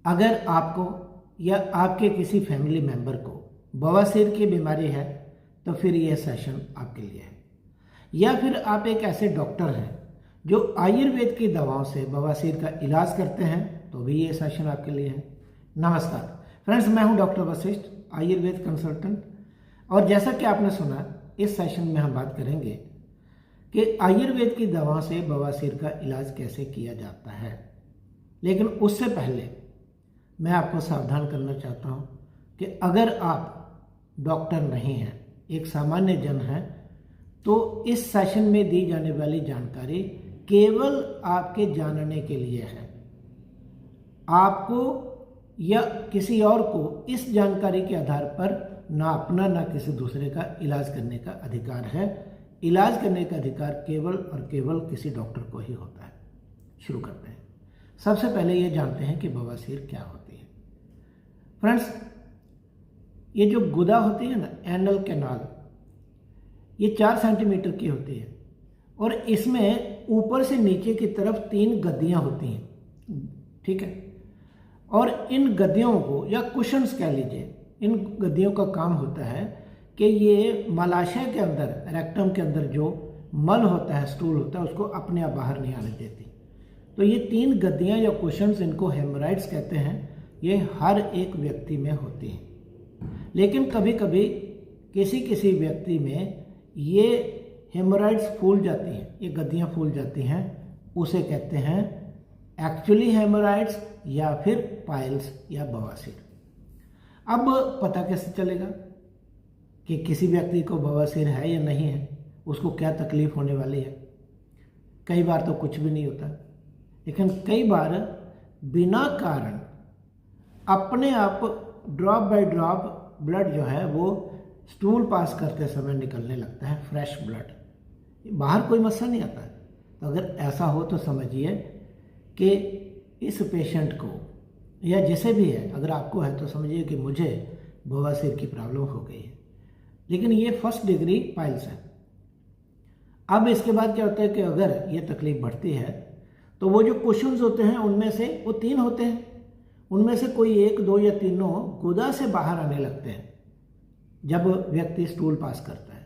अगर आपको या आपके किसी फैमिली मेंबर को बवासीर की बीमारी है तो फिर यह सेशन आपके लिए है। या फिर आप एक ऐसे डॉक्टर हैं जो आयुर्वेद की दवाओं से बवासीर का इलाज करते हैं तो भी ये सेशन आपके लिए है। नमस्कार फ्रेंड्स, मैं हूं डॉक्टर वशिष्ठ, आयुर्वेद कंसल्टेंट। और जैसा कि आपने सुना, इस सेशन में हम बात करेंगे कि आयुर्वेद की दवाओं से बवासीर का इलाज कैसे किया जाता है। लेकिन उससे पहले मैं आपको सावधान करना चाहता हूं कि अगर आप डॉक्टर नहीं हैं, एक सामान्य जन हैं, तो इस सेशन में दी जाने वाली जानकारी केवल आपके जानने के लिए है। आपको या किसी और को इस जानकारी के आधार पर ना अपना ना किसी दूसरे का इलाज करने का अधिकार है। इलाज करने का अधिकार केवल और केवल किसी डॉक्टर को ही होता है। शुरू करते हैं। सबसे पहले ये जानते हैं कि बवासीर क्या होती है। फ्रेंड्स, ये जो गुदा होती है ना, एनल कैनाल, ये 4 सेंटीमीटर की होती है और इसमें ऊपर से नीचे की तरफ 3 गद्दियाँ होती हैं, ठीक है। और इन गद्दियों को या कुशन्स कह लीजिए, इन गद्दियों का काम होता है कि ये मलाशय के अंदर, रेक्टम के अंदर जो मल होता है, स्टूल होता है, उसको अपने आप बाहर नहीं आने देती। तो ये 3 गद्दियाँ या कुशन्स, इनको हेमोराइड्स कहते हैं, ये हर एक व्यक्ति में होती हैं। लेकिन कभी कभी किसी व्यक्ति में ये हेमोराइड्स फूल जाती हैं, ये गद्दियाँ फूल जाती हैं, उसे कहते हैं एक्चुअली हेमोराइड्स या फिर पाइल्स या बवासीर। अब पता कैसे चलेगा कि किसी व्यक्ति को बवासीर है या नहीं है, उसको क्या तकलीफ होने वाली है। कई बार तो कुछ भी नहीं होता, लेकिन कई बार बिना कारण अपने आप ड्रॉप बाय ड्रॉप ब्लड जो है वो स्टूल पास करते समय निकलने लगता है, फ्रेश ब्लड, बाहर कोई मसला नहीं आता है। तो अगर ऐसा हो तो समझिए कि इस पेशेंट को या जिसे भी है, अगर आपको है तो समझिए कि मुझे बवासीर की प्रॉब्लम हो गई है। लेकिन ये फर्स्ट डिग्री पाइल्स है। अब इसके बाद क्या होता है कि अगर ये तकलीफ बढ़ती है तो वो जो कुशन्स होते हैं उनमें से वो 3 होते हैं, उनमें से कोई 1, 2 या तीनों गुदा से बाहर आने लगते हैं जब व्यक्ति स्टूल पास करता है।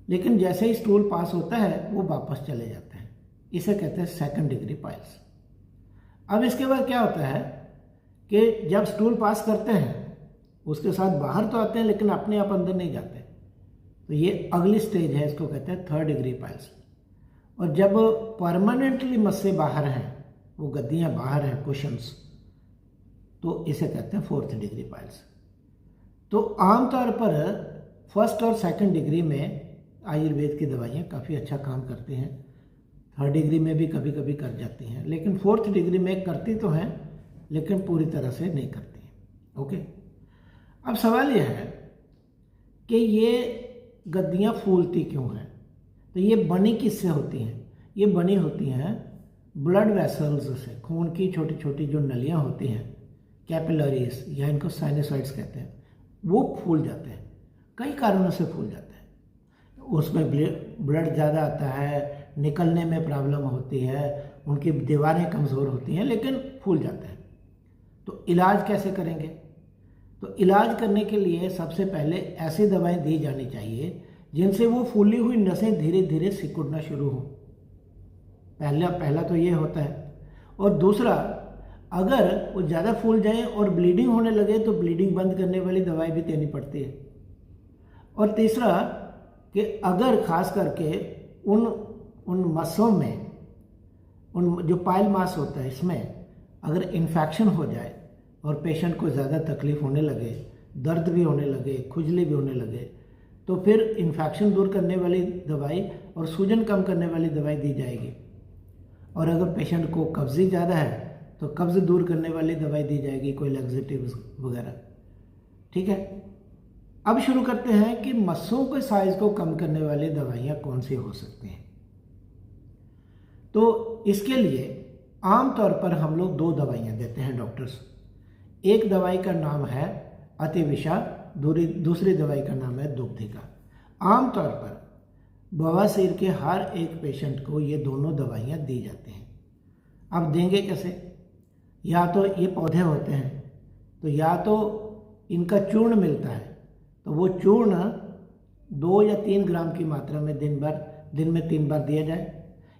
लेकिन जैसे ही स्टूल पास होता है वो वापस चले जाते हैं। इसे कहते हैं सेकंड डिग्री पाइल्स। अब इसके बाद क्या होता है कि जब स्टूल पास करते हैं उसके साथ बाहर तो आते हैं लेकिन अपने आप अंदर नहीं जाते, तो ये अगली स्टेज है, इसको कहते हैं थर्ड डिग्री पाइल्स। और जब परमानेंटली मस्से बाहर हैं, वो गद्दियाँ बाहर हैं, कुशन्स, तो इसे कहते हैं फोर्थ डिग्री पाइल्स। तो आमतौर पर फर्स्ट और सेकंड डिग्री में आयुर्वेद की दवाइयाँ काफ़ी अच्छा काम करती हैं। थर्ड डिग्री में भी कभी कभी कर जाती हैं, लेकिन फोर्थ डिग्री में करती तो हैं लेकिन पूरी तरह से नहीं करती हैं। ओके, अब सवाल यह है कि ये गद्दियाँ फूलती क्यों हैं। तो ये बनी किससे होती हैं? ये बनी होती हैं ब्लड वेसल्स से, खून की छोटी छोटी जो नलियाँ होती हैं, कैपिलरीज या इनको साइनोसाइड्स कहते हैं, वो फूल जाते हैं। कई कारणों से फूल जाते हैं। उसमें ब्लड ज़्यादा आता है, निकलने में प्रॉब्लम होती है, उनकी दीवारें कमज़ोर होती हैं, लेकिन फूल जाते हैं। तो इलाज कैसे करेंगे? तो इलाज करने के लिए सबसे पहले ऐसी दवाएं दी जानी चाहिए जिनसे वो फूली हुई नसें धीरे धीरे सिकुड़ना शुरू हो। पहला तो ये होता है। और दूसरा, अगर वो ज़्यादा फूल जाए और ब्लीडिंग होने लगे तो ब्लीडिंग बंद करने वाली दवाई भी देनी पड़ती है। और तीसरा कि अगर खास करके उन मसों में, उन जो पाइल मास होता है, इसमें अगर इन्फेक्शन हो जाए और पेशेंट को ज़्यादा तकलीफ होने लगे, दर्द भी होने लगे, खुजली भी होने लगे, तो फिर इन्फेक्शन दूर करने वाली दवाई और सूजन कम करने वाली दवाई दी जाएगी। और अगर पेशेंट को कब्ज़ी ज़्यादा है तो कब्ज़ दूर करने वाली दवाई दी जाएगी, कोई लैक्सेटिव्स वगैरह, ठीक है। अब शुरू करते हैं कि मस्सों के साइज को कम करने वाली दवाइयाँ कौन सी हो सकती हैं। तो इसके लिए आमतौर पर हम लोग 2 दवाइयाँ देते हैं डॉक्टर्स। एक दवाई का नाम है अतिविषा, दूसरी दवाई का नाम है दुग्धिका। आमतौर पर बवासीर के हर एक पेशेंट को ये दोनों दवाइयाँ दी जाती हैं। अब देंगे कैसे? या तो ये पौधे होते हैं, तो या तो इनका चूर्ण मिलता है, तो वो चूर्ण 2 या 3 ग्राम की मात्रा में दिन में 3 बार दिया जाए,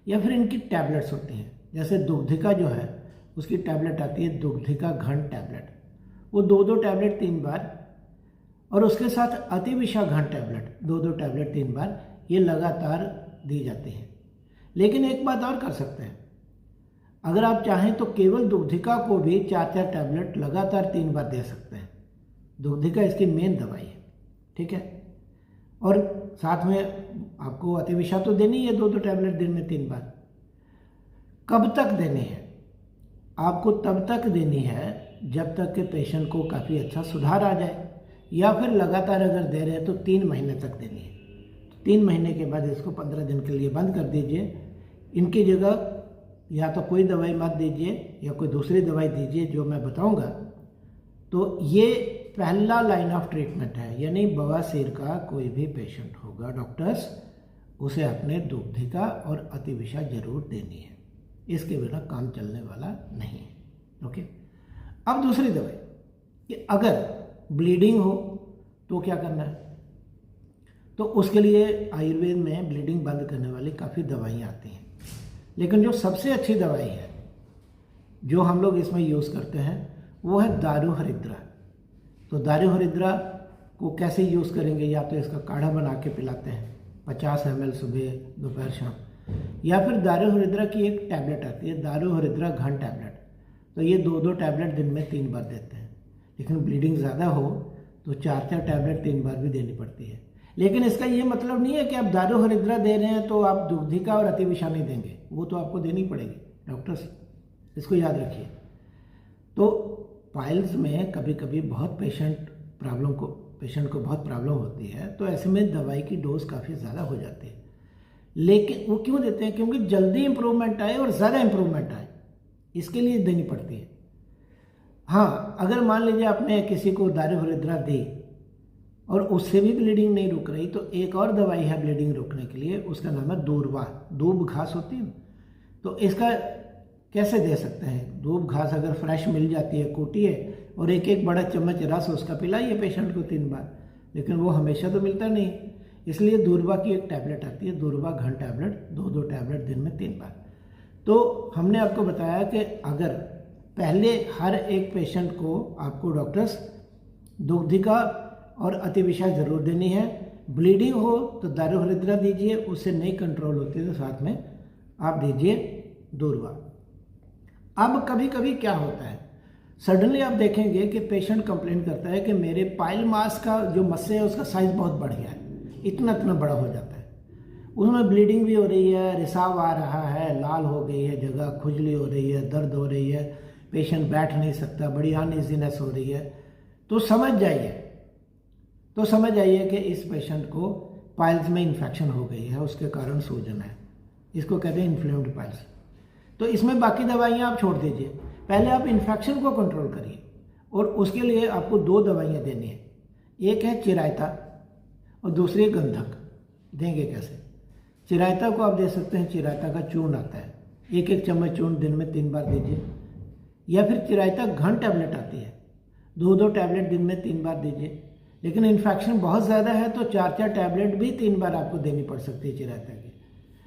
या फिर इनकी टैबलेट्स होती हैं। जैसे दुग्धिका जो है उसकी टैबलेट आती है दुग्धिका घन टैबलेट, वो 2-2 टैबलेट 3 बार, और उसके साथ अतिविषा घन टैबलेट 2-2 टैबलेट 3 बार, ये लगातार दी जाती हैं। लेकिन एक बात और कर सकते हैं, अगर आप चाहें तो केवल दुग्धिका को भी 4-4 टैबलेट लगातार 3 बार दे सकते हैं। दुग्धिका इसकी मेन दवाई है, ठीक है। और साथ में आपको अतिविषा तो देनी है 2-2 टैबलेट दिन में 3 बार। कब तक देनी है? आपको तब तक देनी है जब तक कि पेशेंट को काफ़ी अच्छा सुधार आ जाए, या फिर लगातार अगर दे रहे हैं तो 3 महीने तक देनी है। 3 महीने के बाद इसको 15 दिन के लिए बंद कर दीजिए। इनकी जगह या तो कोई दवाई मत दीजिए या कोई दूसरी दवाई दीजिए जो मैं बताऊंगा। तो ये पहला लाइन ऑफ ट्रीटमेंट है, यानी बवासीर का कोई भी पेशेंट होगा डॉक्टर्स, उसे अपने दुग्धिका और अतिविषा जरूर देनी है, इसके बिना काम चलने वाला नहीं है। ओके, अब दूसरी दवाई कि अगर ब्लीडिंग हो तो क्या करना है। तो उसके लिए आयुर्वेद में ब्लीडिंग बंद करने वाली काफ़ी दवाइयाँ आती हैं, लेकिन जो सबसे अच्छी दवाई है जो हम लोग इसमें यूज़ करते हैं वो है दारू हरिद्रा। तो दारू हरिद्रा को कैसे यूज़ करेंगे? या तो इसका काढ़ा बना के पिलाते हैं 50 ml सुबह दोपहर शाम, या फिर दारू हरिद्रा की एक टैबलेट आती है दारू हरिद्रा घन टैबलेट, तो ये 2-2 टैबलेट दिन में 3 बार देते हैं। लेकिन ब्लीडिंग ज़्यादा हो तो 4-4 टैबलेट 3 बार भी देनी पड़ती है। लेकिन इसका ये मतलब नहीं है कि आप दारू हरिद्रा दे रहे हैं तो आप दुग्धिका और अतिविषा नहीं देंगे, वो तो आपको देनी पड़ेगी डॉक्टर्स, इसको याद रखिए। तो पाइल्स में कभी कभी बहुत पेशेंट को बहुत प्रॉब्लम होती है, तो ऐसे में दवाई की डोज काफ़ी ज़्यादा हो जाती है। लेकिन वो क्यों देते हैं? क्योंकि जल्दी इंप्रूवमेंट आए और ज़्यादा इंप्रूवमेंट आए, इसके लिए देनी पड़ती है। हाँ, अगर मान लीजिए आपने किसी को दारू हरिद्रा दी और उससे भी ब्लीडिंग नहीं रुक रही, तो एक और दवाई है ब्लीडिंग रोकने के लिए, उसका नाम है दूर्वा। दूब घास होती है, तो इसका कैसे दे सकते हैं? दूब घास अगर फ्रेश मिल जाती है, कूटिए और एक एक बड़ा चम्मच रस उसका पिलाइए पेशेंट को 3 बार, लेकिन वो हमेशा तो मिलता नहीं, इसलिए दूर्वा की एक टैबलेट आती है दूर्वा घन टैबलेट, 2-2 टैबलेट दिन में 3 बार। तो हमने आपको बताया कि अगर पहले हर एक पेशेंट को आपको डॉक्टर्स दुग्धिका और अतिविषा जरूर देनी है। ब्लीडिंग हो तो दारू हरिद्रा दीजिए, उससे नहीं कंट्रोल होती तो साथ में आप दीजिए दूर्वा। अब कभी कभी क्या होता है, सडनली आप देखेंगे कि पेशेंट कंप्लेन करता है कि मेरे पाइल मास का जो मस्से है उसका साइज बहुत बढ़ गया है, इतना इतना बड़ा हो जाता है, उसमें ब्लीडिंग भी हो रही है, रिसाव आ रहा है, लाल हो गई है जगह, खुजली हो रही है, दर्द हो रही है, पेशेंट बैठ नहीं सकता, बड़ी अनइजीनेस हो रही है। तो समझ जाइए कि इस पेशेंट को पाइल्स में इन्फेक्शन हो गई है, उसके कारण सूजन है, इसको कहते हैं इन्फ्लेम्ड पाइल्स। तो इसमें बाकी दवाइयाँ आप छोड़ दीजिए, पहले आप इन्फेक्शन को कंट्रोल करिए, और उसके लिए आपको 2 दवाइयाँ देनी है, एक है चिरायता और दूसरी है गंधक। देंगे कैसे? चिरायता को आप दे सकते हैं, चिरायता का चूर्ण आता है, 1-1 चम्मच चूर्ण दिन में 3 बार दीजिए, या फिर चिरायता घन टैबलेट आती है, 2-2 टैबलेट दिन में 3 बार दीजिए। लेकिन इन्फेक्शन बहुत ज़्यादा है तो 4-4 टैबलेट भी 3 बार आपको देनी पड़ सकती है चिरायता की,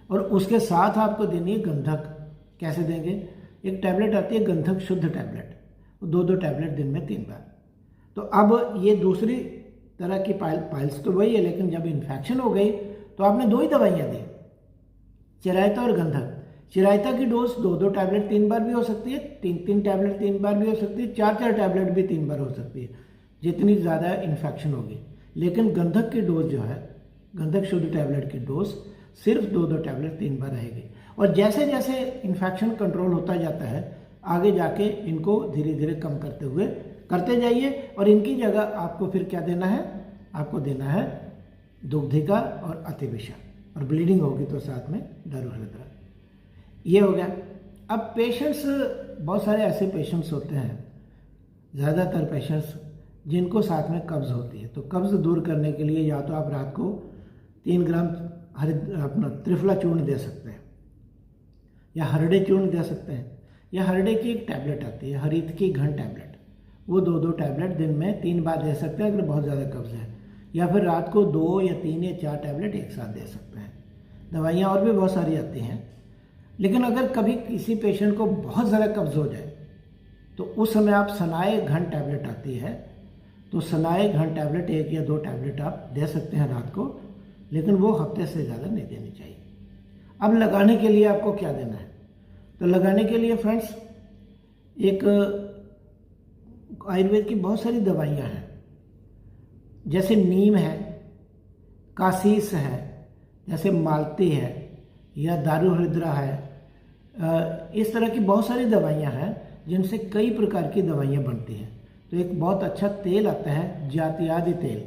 और उसके साथ आपको देनी है गंधक। कैसे देंगे? एक टैबलेट आती है गंधक शुद्ध टैबलेट, 2-2 टैबलेट दिन में 3 बार। तो अब ये दूसरी तरह की पाइल्स तो वही है, लेकिन जब इन्फेक्शन हो गई तो आपने 2 ही दवाइयाँ दी, चिरायता और गंधक। चिरायता की डोज 2-2 टैबलेट 3 बार भी हो सकती है, 3-3 टैबलेट 3 बार भी हो सकती है, 4-4 टैबलेट भी 3 बार हो सकती है, जितनी ज़्यादा इन्फेक्शन होगी। लेकिन गंधक की डोज जो है, गंधक शुद्ध टैबलेट की डोज सिर्फ 2-2 टैबलेट 3 बार रहेगी। और जैसे जैसे इन्फेक्शन कंट्रोल होता जाता है, आगे जाके इनको धीरे धीरे कम करते जाइए, और इनकी जगह आपको फिर क्या देना है? आपको देना है दुग्धिका और अतिविषा, और ब्लीडिंग होगी तो साथ में दारू हरिद्रा। ये हो गया। अब पेशेंट्स, बहुत सारे ऐसे पेशेंट्स होते हैं, ज़्यादातर पेशेंट्स जिनको साथ में कब्ज़ होती है, तो कब्ज़ दूर करने के लिए या तो आप रात को 3 ग्राम अपना त्रिफला चूर्ण दे सकते हैं, या हरड़े चूर्ण दे सकते हैं, या हर डे की एक टैबलेट आती है, हरित की घन टैबलेट, वो 2-2 टैबलेट दिन में 3 बार दे सकते हैं अगर बहुत ज़्यादा कब्ज़ है, या फिर रात को 2 या 3 या 4 टैबलेट एक साथ दे सकते हैं। दवाइयाँ और भी बहुत सारी आती हैं, लेकिन अगर कभी किसी पेशेंट को बहुत ज़्यादा कब्ज़ हो जाए तो उस समय आप सनाए घन टैबलेट आती है, तो सनाए घन टैबलेट 1 या 2 टैबलेट आप दे सकते हैं रात को, लेकिन वो हफ्ते से ज़्यादा नहीं देनी चाहिए। अब लगाने के लिए आपको क्या देना है? तो लगाने के लिए फ्रेंड्स एक आयुर्वेद की बहुत सारी दवाइयाँ हैं, जैसे नीम है, कासीस है, जैसे मालती है या दारू हृद्रा है। इस तरह की बहुत सारी दवाइयाँ हैं जिनसे कई प्रकार की दवाइयाँ बनती हैं। तो एक बहुत अच्छा तेल आता है जातियादि तेल,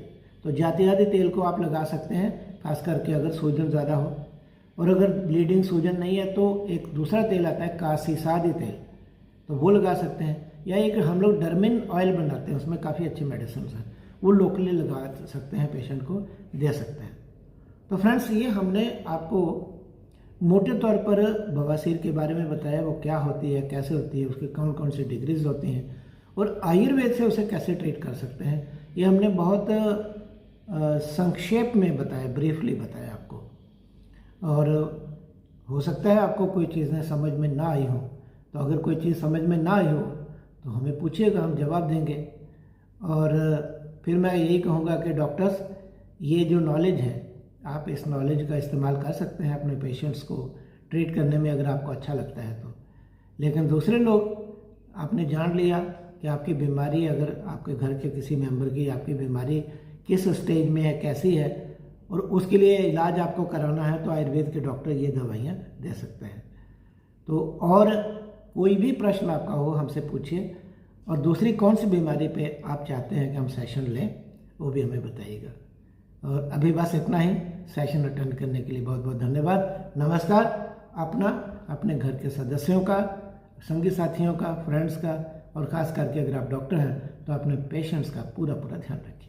तो जातियादि तेल को आप लगा सकते हैं, खास करके अगर सूजन ज़्यादा हो, और अगर ब्लीडिंग सूजन नहीं है तो एक दूसरा तेल आता है कासीसादि तेल, तो वो लगा सकते हैं। या एक हम लोग डर्मिन ऑयल बनाते हैं, उसमें काफ़ी अच्छी मेडिसिन हैं, वो लोकली लगा सकते हैं, पेशेंट को दे सकते हैं। तो फ्रेंड्स ये हमने आपको मोटे तौर पर बवासीर के बारे में बताया, वो क्या होती है, कैसे होती है, उसके कौन कौन सी डिग्रीज होती हैं और आयुर्वेद से उसे कैसे ट्रीट कर सकते हैं, ये हमने बहुत संक्षेप में बताया, ब्रीफली बताया आपको। और हो सकता है आपको कोई चीज़ें समझ में ना आई हो, तो अगर कोई चीज़ समझ में ना आई हो तो हमें पूछिएगा, हम जवाब देंगे। और फिर मैं यही कहूँगा कि डॉक्टर्स, ये जो नॉलेज है आप इस नॉलेज का इस्तेमाल कर सकते हैं अपने पेशेंट्स को ट्रीट करने में, अगर आपको अच्छा लगता है तो। लेकिन दूसरे लोग, आपने जान लिया कि आपकी बीमारी, अगर आपके घर के किसी मेंबर की आपकी बीमारी किस स्टेज में है, कैसी है, और उसके लिए इलाज आपको कराना है, तो आयुर्वेद के डॉक्टर ये दवाइयाँ दे सकते हैं। तो और कोई भी प्रश्न आपका हो हमसे पूछिए, और दूसरी कौन सी बीमारी पे आप चाहते हैं कि हम सेशन लें वो भी हमें बताइएगा। और अभी बस इतना ही। सेशन अटेंड करने के लिए बहुत बहुत धन्यवाद। नमस्कार। अपना, अपने घर के सदस्यों का, संगी साथियों का, फ्रेंड्स का, और ख़ास करके अगर आप डॉक्टर हैं तो अपने पेशेंट्स का पूरा ध्यान रखिए।